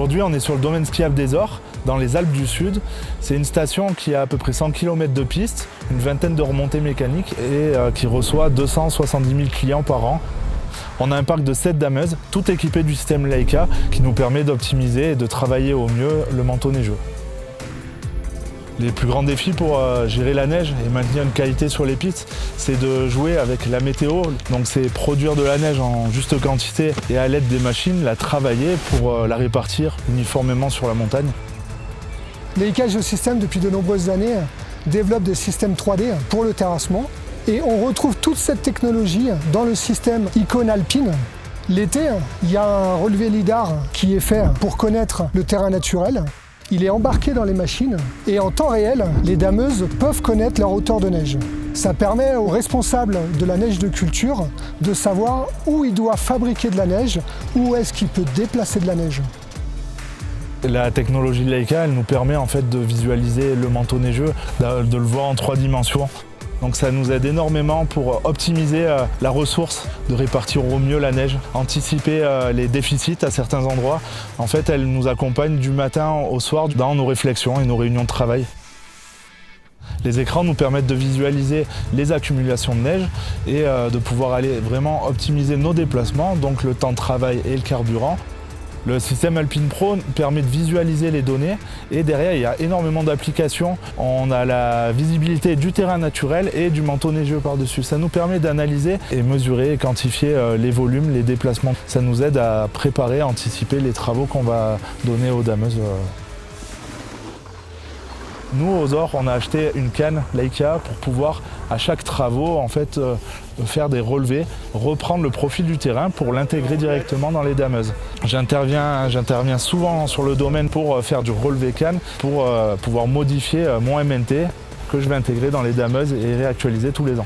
Aujourd'hui, on est sur le domaine skiable des Ors, dans les Alpes du Sud. C'est une station qui a à peu près 100 km de piste, une vingtaine de remontées mécaniques et qui reçoit 270 000 clients par an. On a un parc de 7 dameuses, tout équipé du système Leica, qui nous permet d'optimiser et de travailler au mieux le manteau neigeux. Les plus grands défis pour gérer la neige et maintenir une qualité sur les pistes, c'est de jouer avec la météo. Donc c'est produire de la neige en juste quantité et à l'aide des machines, la travailler pour la répartir uniformément sur la montagne. Leica Geosystem, depuis de nombreuses années, développe des systèmes 3D pour le terrassement. Et on retrouve toute cette technologie dans le système Icône Alpine. L'été, il y a un relevé lidar qui est fait pour connaître le terrain naturel. Il est embarqué dans les machines et en temps réel, les dameuses peuvent connaître leur hauteur de neige. Ça permet aux responsables de la neige de culture de savoir où il doit fabriquer de la neige, où est-ce qu'il peut déplacer de la neige. La technologie Leica, elle nous permet en fait de visualiser le manteau neigeux, de le voir en 3 dimensions. Donc ça nous aide énormément pour optimiser la ressource, de répartir au mieux la neige, anticiper les déficits à certains endroits. En fait, elle nous accompagne du matin au soir dans nos réflexions et nos réunions de travail. Les écrans nous permettent de visualiser les accumulations de neige et de pouvoir aller vraiment optimiser nos déplacements, donc le temps de travail et le carburant. Le système Alpine Pro permet de visualiser les données et derrière il y a énormément d'applications. On a la visibilité du terrain naturel et du manteau neigeux par-dessus. Ça nous permet d'analyser et mesurer et quantifier les volumes, les déplacements. Ça nous aide à préparer, à anticiper les travaux qu'on va donner aux dameuses. Nous, aux Ors, on a acheté une canne Leica pour pouvoir, à chaque travaux, en fait, faire des relevés, reprendre le profil du terrain pour l'intégrer directement dans les dameuses. J'interviens souvent sur le domaine pour faire du relevé canne, pour pouvoir modifier mon MNT que je vais intégrer dans les dameuses et réactualiser tous les ans.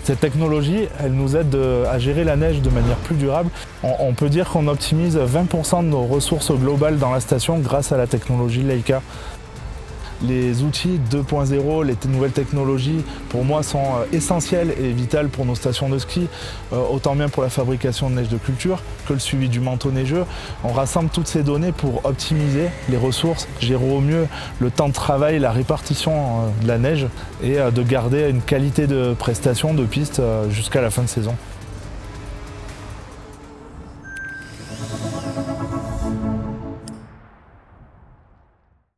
Cette technologie, elle nous aide à gérer la neige de manière plus durable. On peut dire qu'on optimise 20% de nos ressources globales dans la station grâce à la technologie Leica. Les outils 2.0, les nouvelles technologies, pour moi, sont essentielles et vitales pour nos stations de ski, autant bien pour la fabrication de neige de culture que le suivi du manteau neigeux. On rassemble toutes ces données pour optimiser les ressources, gérer au mieux le temps de travail, la répartition de la neige et de garder une qualité de prestation de piste jusqu'à la fin de saison.